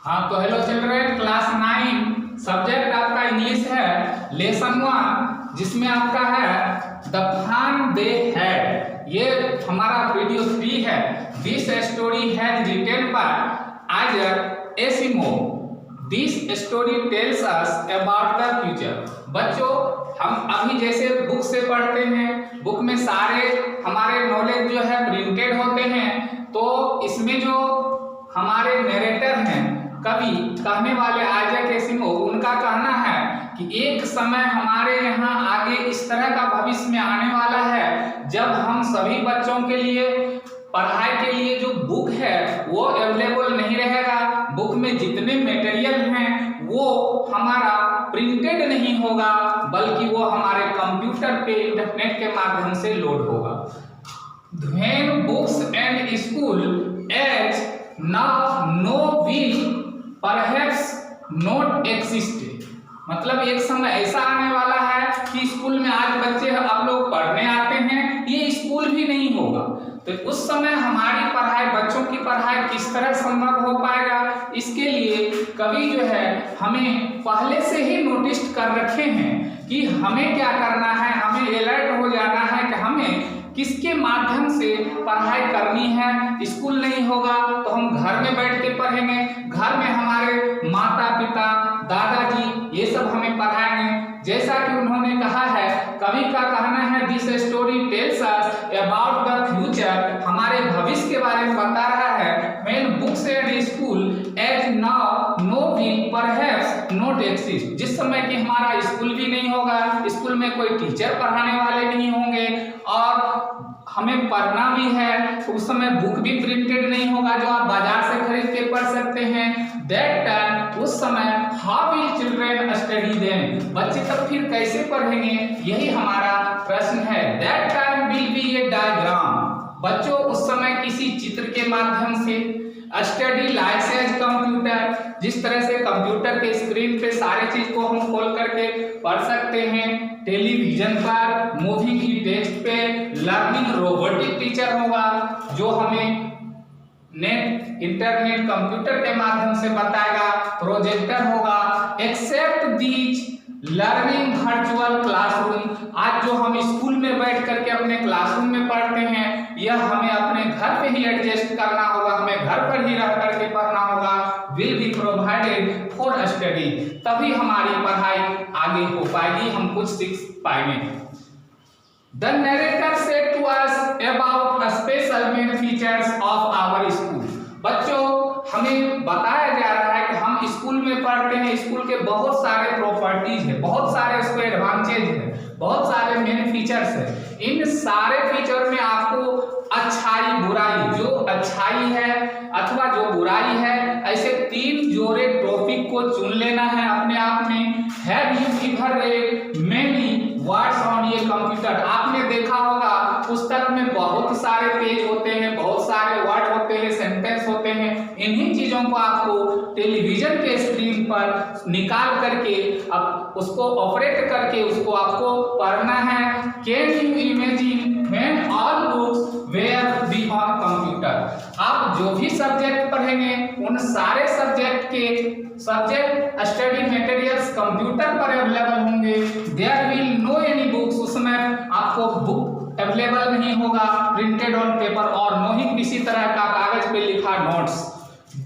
हाँ तो hello children, class 9 subject आपका इंग्लिश है, लेसन 1 जिसमें आपका है द फन दे हैड। ये हमारा वीडियो 3 है। This story has written by Isaac Asimov. This story tells us about the future. बच्चों, हम अभी जैसे बुक से पढ़ते हैं, बुक में सारे हमारे नॉलेज जो है प्रिंटेड होते हैं, तो इसमें जो हमारे नरेटर हैं, कवि कहने वाले आइजैक एसिमो, उनका कहना है कि एक समय हमारे यहाँ आगे इस तरह का भविष्य में आने वाला है जब हम सभी बच्चों के लिए पढ़ाई के लिए जो बुक है वो अवेलेबल नहीं रहेगा। बुक में जितने मटेरियल हैं वो हमारा प्रिंटेड नहीं होगा, बल्कि वो हमारे कंप्यूटर पे इंटरनेट के माध्यम से लोड होगा। When books and school as now no will perhaps not exist। मतलब एक समय ऐसा आने वाला है कि स्कूल में आज बच्चे आप लोग पढ़ने आते हैं, ये स्कूल भी नहीं होगा। तो उस समय हमारी पढ़ाई, बच्चों की पढ़ाई किस तरह संभव हो पाएगा, इसके लिए कवि जो है हमें पहले से ही नोटिस कर रखे हैं कि हमें क्या करना है। हमें अलर्ट हो जाना है कि हमें किसके माध्यम से पढ़ाई करनी है। स्कूल नहीं होगा तो हम घर में बैठ के पढ़ेंगे, घर में हमारे माता पिता दादाजी ये सब हमें पढ़ाएंगे। जैसा कि उन्होंने कहा है, कवि का कहना है this story tells us about the future, हमारे भविष्य के बारे में बता रहा है। When books and school as now know will perhaps not exist. जिस समय कि हमारा स्कूल भी नहीं होगा, स्कूल में कोई टीचर पढ़ाने वाले नहीं होंगे और हमें पढ़ना भी है, तो उस समय बुक भी प्रिंटेड नहीं होगा जो आप बाजार से खरीद के पढ़ सकते हैं। दैट टाइम, उस समय, how will children study then, बच्चे तब फिर कैसे पढ़ेंगे, यही हमारा प्रश्न है। That time will be a diagram. बच्चों, उस समय किसी चित्र के माध्यम से स्टडी लाइक एज कंप्यूटर, जिस तरह से कंप्यूटर के स्क्रीन पे सारे चीज को हम खोल करके पढ़ सकते हैं। टेलीविजन पर, मूविंग की टेक्स्ट पे, लर्निंग रोबोटिक टीचर होगा जो हमें नेट, इंटरनेट, कंप्यूटर के माध्यम से बताएगा। प्रोजेक्टर होगा। Except these learning virtual classroom, आज जो हम स्कूल में बैठ करके अपने क्लासरूम में पढ़ते हैं, यह हमें अपने घर पे ही एडजस्ट करना होगा, हमें घर पर ही रह करके पढ़ना होगा। Will be provided for study, तभी हमारी पढ़ाई आगे हो पाएगी, हम कुछ सीख पाएंगे। The narrator said to us about special main features of our school. बच्चों, हमें बताया जा रहा है कि हम स्कूल में पढ़ते हैं, स्कूल के बहुत सारे प्रॉपर्टीज है, बहुत सारे उसके एडवांटेज है, बहुत सारे मेन फीचर्स है। इन सारे फीचर में आपको अच्छाई बुराई, जो अच्छाई है अथवा जो बुराई है, ऐसे 3 जोड़े टॉपिक को चुन लेना है अपने आप में। Have you ever read many words on ये कंप्यूटर। आपने देखा होगा पुस्तक में बहुत सारे पेज होते हैं, बहुत सारे वर्ड होते हैं, सेंटेंस होते हैं। इन्हीं चीजों को आपको टेलीविजन के स्क्रीन पर निकाल करके अब उसको ऑपरेट करके उसको आपको पढ़ना है। Can you imagine when all books were be on computer. आप जो भी सब्जेक्ट पढ़ेंगे उन सारे सब्जेक्ट के सब्जेक्ट स्टडी मटेरियल्स कंप्यूटर पर अवेलेबल होंगे। There will no any books, उसमें आपको बुक अवेलेबल नहीं होगा प्रिंटेड ऑन पेपर, और न ही किसी तरह का कागज पे लिखा notes.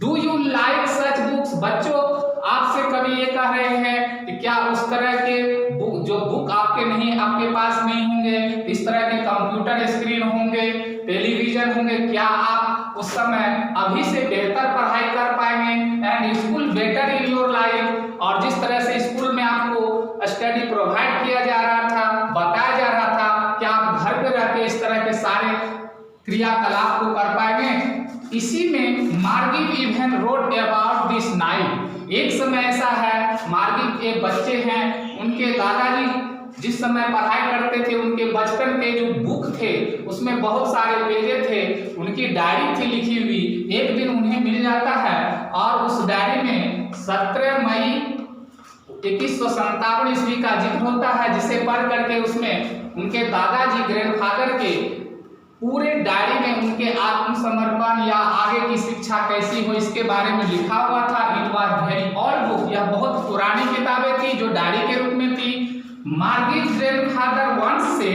Do you like such books. बच्चों, आपसे कभी ये कह रहे हैं कि क्या उस तरह के बुक, जो बुक आपके पास नहीं होंगे, इस तरह के कंप्यूटर स्क्रीन होंगे, टेलीविजन होंगे, क्या आप उस समय अभी से बेहतर पढ़ाई कर पाएंगे and school better in your life. और जिस तरह से स्कूल में आपको स्टडी प्रोवाइड किया जा रहा था, बताया जा रहा था, क्या आप घर पे रह के इस तरह के सारे क्रियाकलाप को कर पाएंगे। इसी में Margie even wrote about this night. एक समय ऐसा है, मार्गिव के बच्चे हैं, उनके दादाजी जिस समय पढ़ाई करते थे, उनके बचपन के जो बुक थे उसमें बहुत सारे पेजे थे, उनकी डायरी थी लिखी हुई। एक दिन उन्हें मिल जाता है और उस डायरी में 17 मई 2157 ईस्वी का जिक्र होता है, जिसे पढ़ करके उसमें उनके दादाजी ग्रैंडफादर के पूरे डायरी में उनके आत्मसमर्पण या आगे की शिक्षा कैसी हो इसके बारे में लिखा हुआ था। It was very old book, यह बहुत पुरानी किताबें थी जो डायरी के रूप में थी। मार्गीज ग्रैंडफादर वंस से,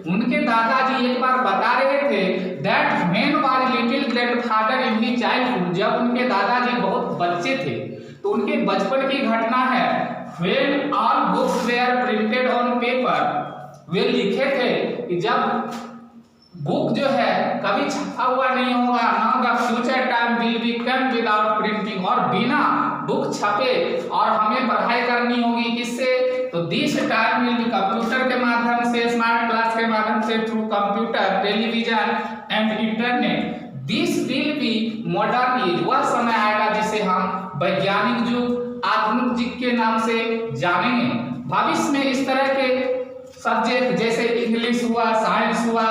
उनके दादाजी एक बार बता रहे थे that when was little grandfather in his childhood, जब उनके दादाजी बहुत बच्चे थे तो उनके बचपन की घटना है। When all books were printed on paper, वे लिखे थे कि जब बुक जो है कभी छपा हुआ नहीं होगा, now the future time will B come without printing, और बिना बुक छपे और हमें पढ़ाई करनी होगी किससे, तो this time will B computer के माध्यम से, स्मार्ट क्लास के माध्यम से, through computer, television and internet. This will be modern age, वह समय आएगा जिसे हम वैज्ञानिक युग, आधुनिक युग के नाम से जानेंगे। भविष्य में इस तरह के सब्जेक्ट जैसे इंग्लिश हुआ, साइंस हुआ,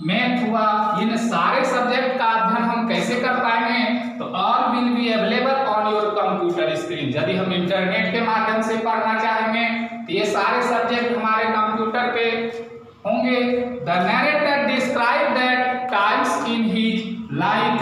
मैथ हुआ, इन सारे सब्जेक्ट का अध्ययन हम कैसे कर पाएंगे, तो all will be available on your computer screen. यदि हम इंटरनेट के माध्यम से पढ़ना चाहेंगे तो ये सारे सब्जेक्ट हमारे कंप्यूटर पे होंगे। The narrator describe that times in his life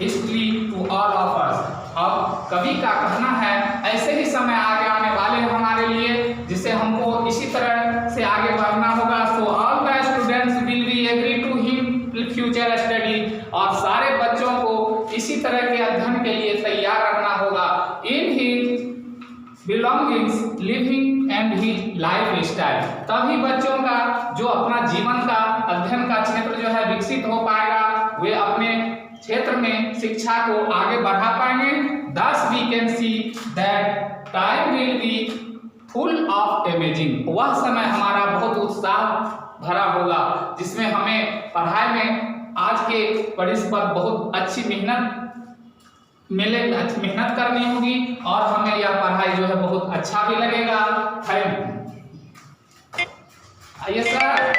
history to all of us. अब कवि का कहना है ऐसे ही समय आगे आने वाले हैं हमारे लिए जिसे हमको इसी तरह से आगे बढ़ना होगा। So all the students will be agree to him future study, और सारे बच्चों को इसी तरह के अध्ययन के लिए तैयार रहना होगा। In his belongings, living and his life style, तभी बच्चों का जो अपना जीवन का अध्ययन का क्षेत्र जो है विकसित हो पाएगा, वे अपने क्षेत्र में शिक्षा को आगे बढ़ा पाएंगे। Thus we can see that time will be full of amazing, वह समय हमारा बहुत उत्साह भरा होगा जिसमें हमें पढ़ाई में आज के परिस पर बहुत अच्छी मेहनत करनी होगी और हमें यह पढ़ाई जो है बहुत अच्छा भी लगेगा। Thank you. आइए सर।